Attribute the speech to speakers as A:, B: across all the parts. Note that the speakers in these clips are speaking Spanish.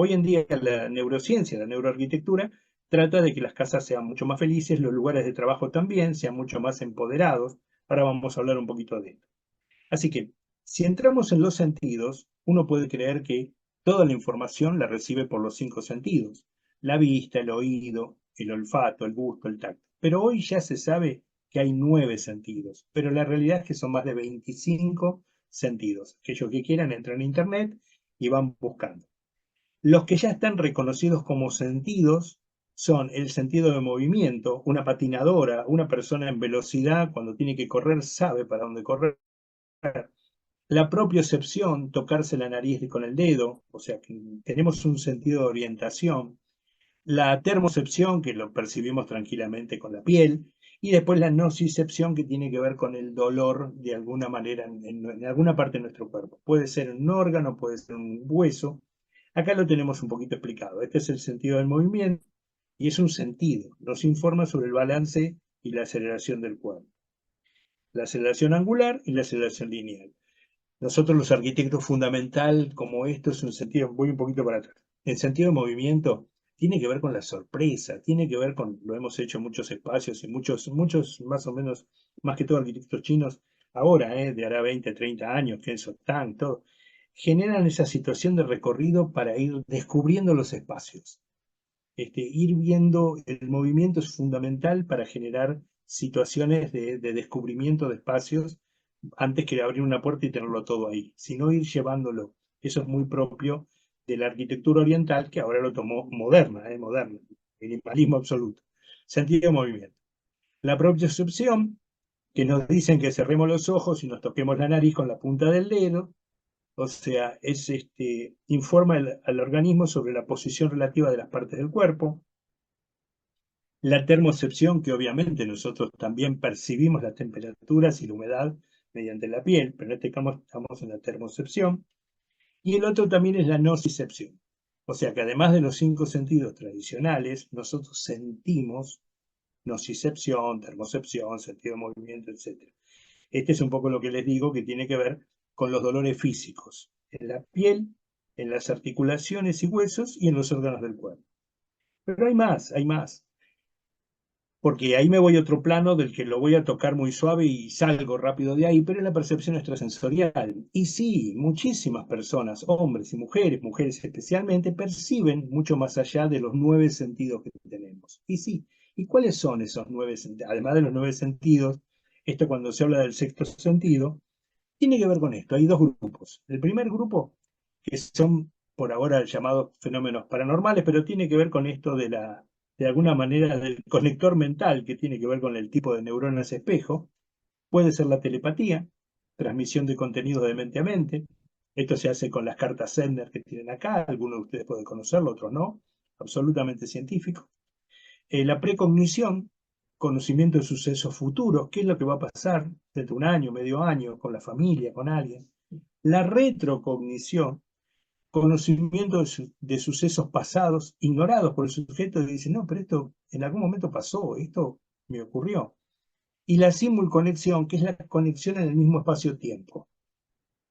A: Hoy en día la neurociencia, la neuroarquitectura, trata de que las casas sean mucho más felices, los lugares de trabajo también sean mucho más empoderados. Ahora vamos a hablar un poquito de esto. Así que, si entramos en los sentidos, uno puede creer que toda la información la recibe por los 5 sentidos: la vista, el oído, el olfato, el gusto, el tacto. Pero hoy ya se sabe que hay 9 sentidos, pero la realidad es que son más de 25 sentidos. Aquellos que quieran entran a internet y van buscando. Los que ya están reconocidos como sentidos son el sentido de movimiento. Una patinadora, una persona en velocidad, cuando tiene que correr, sabe para dónde correr. La propiocepción, tocarse la nariz con el dedo, o sea que tenemos un sentido de orientación. La termocepción, que lo percibimos tranquilamente con la piel. Y después la nocicepción, que tiene que ver con el dolor de alguna manera en alguna parte de nuestro cuerpo. Puede ser un órgano, puede ser un hueso. Acá lo tenemos un poquito explicado. Este es el sentido del movimiento y es un sentido. Nos informa sobre el balance y la aceleración del cuerpo. La aceleración angular y la aceleración lineal. Nosotros los arquitectos, fundamental como esto es un sentido, voy un poquito para atrás. El sentido de movimiento tiene que ver con la sorpresa, tiene que ver con, lo hemos hecho en muchos espacios y muchos más o menos, más que todo arquitectos chinos, ahora, de hará 20, 30 años, que eso Tang, todo, generan esa situación de recorrido para ir descubriendo los espacios. Ir viendo el movimiento es fundamental para generar situaciones de descubrimiento de espacios antes que abrir una puerta y tenerlo todo ahí, sino ir llevándolo. Eso es muy propio de la arquitectura oriental, que ahora lo tomó moderna, minimalismo absoluto. Sentido de movimiento. La propiocepción, que nos dicen que cerremos los ojos y nos toquemos la nariz con la punta del dedo, o sea, informa al organismo sobre la posición relativa de las partes del cuerpo. La termocepción, que obviamente nosotros también percibimos las temperaturas y la humedad mediante la piel, pero en este caso estamos en la termocepción. Y el otro también es la nocicepción. O sea que además de los 5 sentidos tradicionales, nosotros sentimos nocicepción, termocepción, sentido de movimiento, etc. Este es un poco lo que les digo, que tiene que ver con los dolores físicos, en la piel, en las articulaciones y huesos y en los órganos del cuerpo. Pero hay más. Porque ahí me voy a otro plano del que lo voy a tocar muy suave y salgo rápido de ahí, pero es la percepción extrasensorial. Y sí, muchísimas personas, hombres y mujeres especialmente, perciben mucho más allá de los 9 sentidos que tenemos. Y sí, ¿y cuáles son esos 9 sentidos? Además de los 9 sentidos, esto cuando se habla del sexto sentido, tiene que ver con esto. Hay dos grupos. El primer grupo, que son por ahora llamados fenómenos paranormales, pero tiene que ver con esto de alguna manera, del conector mental, que tiene que ver con el tipo de neuronas espejo. Puede ser la telepatía, transmisión de contenidos de mente a mente. Esto se hace con las cartas Sender que tienen acá. Algunos de ustedes pueden conocerlo, otros no. Absolutamente científico. La precognición, conocimiento de sucesos futuros, qué es lo que va a pasar dentro de un año, medio año, con la familia, con alguien. La retrocognición, conocimiento de sucesos pasados, ignorados por el sujeto, y dice, no, pero esto en algún momento pasó, esto me ocurrió. Y la simulconexión, que es la conexión en el mismo espacio-tiempo.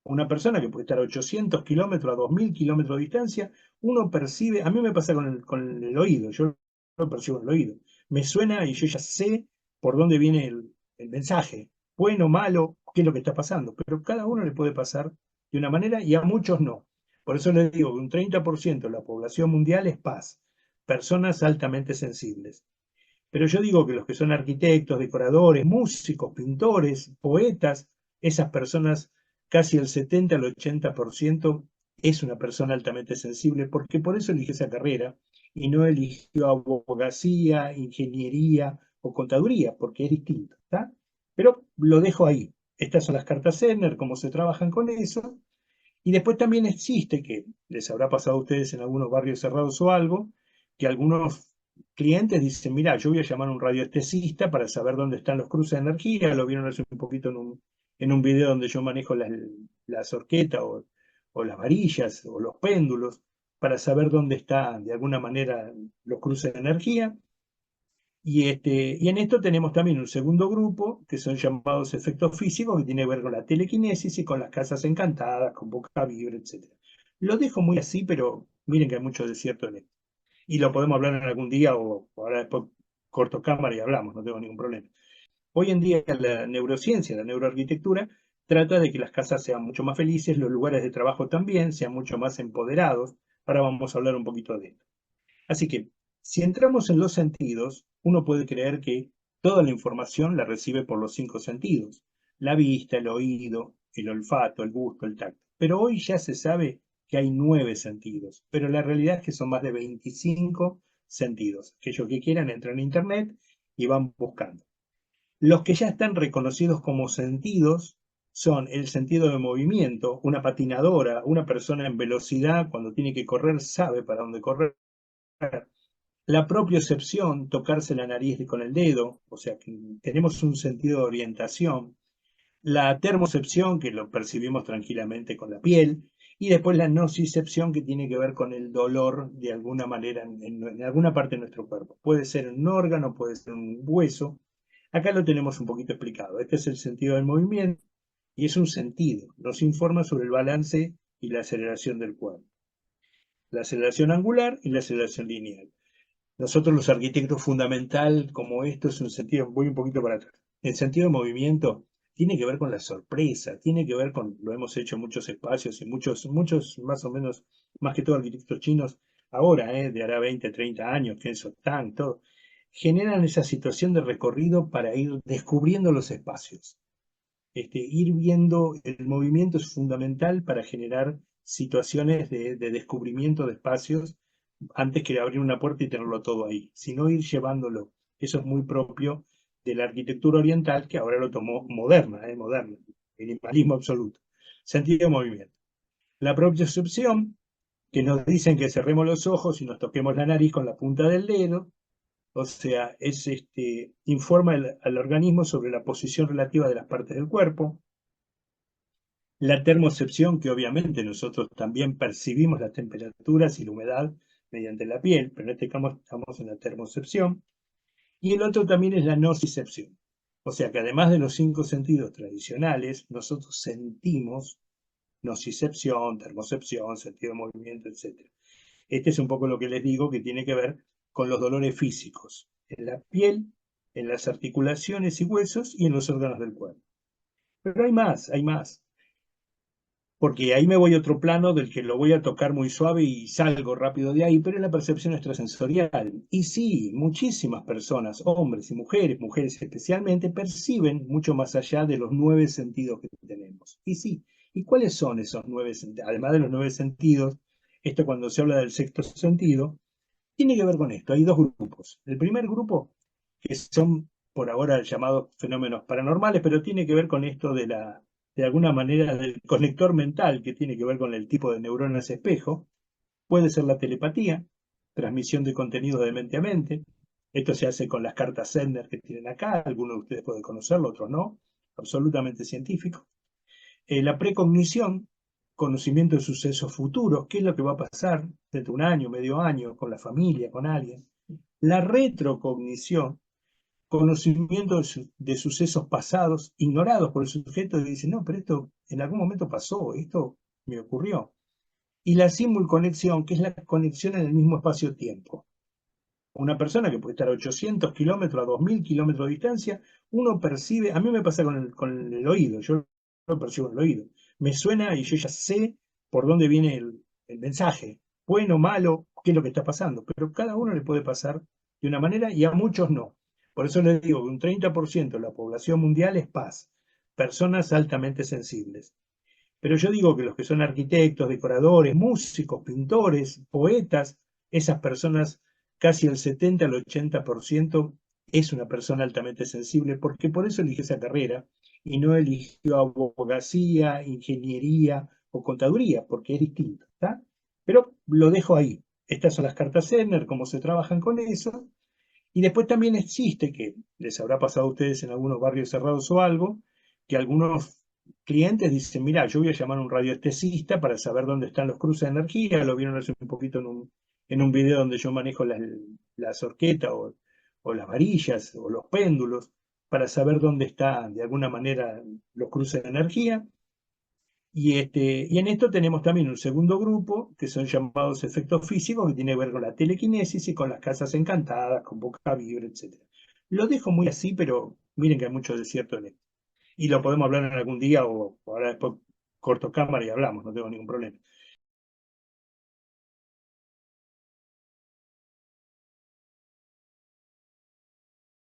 A: Una persona que puede estar a 800 kilómetros, a 2000 kilómetros de distancia, uno percibe, a mí me pasa con el oído, yo lo percibo en el oído. Me suena y yo ya sé por dónde viene el mensaje, bueno, malo, qué es lo que está pasando, pero cada uno le puede pasar de una manera y a muchos no. Por eso les digo que un 30% de la población mundial es paz, personas altamente sensibles. Pero yo digo que los que son arquitectos, decoradores, músicos, pintores, poetas, esas personas, casi el 70 al 80% es una persona altamente sensible, porque por eso eligió esa carrera y no eligió abogacía, ingeniería o contaduría, porque es distinto, ¿está? Pero lo dejo ahí. Estas son las cartas Zener, cómo se trabajan con eso. Y después también existe, que les habrá pasado a ustedes en algunos barrios cerrados o algo, que algunos clientes dicen, mira, yo voy a llamar a un radioestesista para saber dónde están los cruces de energía. Lo vieron hace un poquito en un video donde yo manejo las horquetas o las varillas o los péndulos, para saber dónde están de alguna manera los cruces de energía. Y en esto tenemos también un segundo grupo, que son llamados efectos físicos, que tiene que ver con la telequinesis y con las casas encantadas, con boca vibra, etc. Lo dejo muy así, pero Miren que hay mucho desierto en esto. Y lo podemos hablar en algún día o ahora después corto cámara y hablamos, no tengo ningún problema. Hoy en día la neurociencia, la neuroarquitectura, trata de que las casas sean mucho más felices, los lugares de trabajo también sean mucho más empoderados. Ahora vamos a hablar un poquito de esto. Así que, si entramos en los sentidos, uno puede creer que toda la información la recibe por los 5 sentidos: la vista, el oído, el olfato, el gusto, el tacto. Pero hoy ya se sabe que hay 9 sentidos, pero la realidad es que son más de 25 sentidos. Aquellos que quieran entran a internet y van buscando. Los que ya están reconocidos como sentidos son el sentido de movimiento. Una patinadora, una persona en velocidad, cuando tiene que correr, sabe para dónde correr. La propiocepción, tocarse la nariz con el dedo, o sea que tenemos un sentido de orientación. La termocepción, que lo percibimos tranquilamente con la piel. Y después la nocicepción, que tiene que ver con el dolor de alguna manera en alguna parte de nuestro cuerpo. Puede ser un órgano, puede ser un hueso. Acá lo tenemos un poquito explicado. Este es el sentido del movimiento y es un sentido. Nos informa sobre el balance y la aceleración del cuerpo. La aceleración angular y la aceleración lineal. Nosotros los arquitectos, fundamental como esto es un sentido, voy un poquito para atrás. El sentido de movimiento tiene que ver con la sorpresa, tiene que ver con, lo hemos hecho en muchos espacios y muchos más o menos, más que todo arquitectos chinos, ahora, de hará 20, 30 años, que eso Tang, todo, generan esa situación de recorrido para ir descubriendo los espacios. Ir viendo el movimiento es fundamental para generar situaciones de descubrimiento de espacios antes que abrir una puerta y tenerlo todo ahí, sino ir llevándolo. Eso es muy propio de la arquitectura oriental, que ahora lo tomó moderna, minimalismo absoluto. Sentido de movimiento. La propiocepción, que nos dicen que cerremos los ojos y nos toquemos la nariz con la punta del dedo, o sea, informa al organismo sobre la posición relativa de las partes del cuerpo. La termocepción, que obviamente nosotros también percibimos las temperaturas y la humedad mediante la piel, pero en este caso estamos en la termocepción. Y el otro también es la nocicepción. O sea que además de los 5 sentidos tradicionales, nosotros sentimos nocicepción, termocepción, sentido de movimiento, etc. Este es un poco lo que les digo, que tiene que ver con los dolores físicos, en la piel, en las articulaciones y huesos y en los órganos del cuerpo. Pero hay más. Porque ahí me voy a otro plano del que lo voy a tocar muy suave y salgo rápido de ahí, pero es la percepción extrasensorial. Y sí, muchísimas personas, hombres y mujeres especialmente, perciben mucho más allá de los 9 sentidos que tenemos. Y sí, ¿y cuáles son esos 9 sentidos? Además de los 9 sentidos, esto cuando se habla del sexto sentido, tiene que ver con esto. Hay dos grupos. El primer grupo, que son por ahora llamados fenómenos paranormales, pero tiene que ver con esto de alguna manera, del conector mental, que tiene que ver con el tipo de neuronas espejo. Puede ser la telepatía, transmisión de contenidos de mente a mente. Esto se hace con las cartas Sender que tienen acá, algunos de ustedes pueden conocerlo, otros no, absolutamente científico. La precognición, conocimiento de sucesos futuros, qué es lo que va a pasar dentro de un año, medio año, con la familia, con alguien. La retrocognición, conocimiento de sucesos pasados, ignorados por el sujeto, y dice, no, pero esto en algún momento pasó, esto me ocurrió. Y la simulconexión, que es la conexión en el mismo espacio-tiempo. Una persona que puede estar a 800 kilómetros, a 2000 kilómetros de distancia, uno percibe, a mí me pasa con el oído, yo lo percibo en el oído. Me suena y yo ya sé por dónde viene el mensaje, bueno, malo, qué es lo que está pasando, pero cada uno le puede pasar de una manera y a muchos no. Por eso les digo que un 30% de la población mundial es paz, personas altamente sensibles. Pero yo digo que los que son arquitectos, decoradores, músicos, pintores, poetas, esas personas, casi el 70 al 80% es una persona altamente sensible, porque por eso eligió esa carrera y no eligió abogacía, ingeniería o contaduría, porque es distinto, ¿está? Pero lo dejo ahí. Estas son las cartas Zener, cómo se trabajan con eso. Y después también existe, que les habrá pasado a ustedes en algunos barrios cerrados o algo, que algunos clientes dicen, mira, yo voy a llamar a un radioestesista para saber dónde están los cruces de energía. Lo vieron hace un poquito en un video donde yo manejo las horquetas o las varillas o los péndulos para saber dónde están de alguna manera los cruces de energía. Y en esto tenemos también un segundo grupo, que son llamados efectos físicos, que tiene que ver con la telequinesis y con las casas encantadas, con boca vibra, etc. Lo dejo muy así, pero miren que hay mucho desierto en esto. Y lo podemos hablar en algún día o ahora después corto cámara y hablamos, no tengo ningún problema.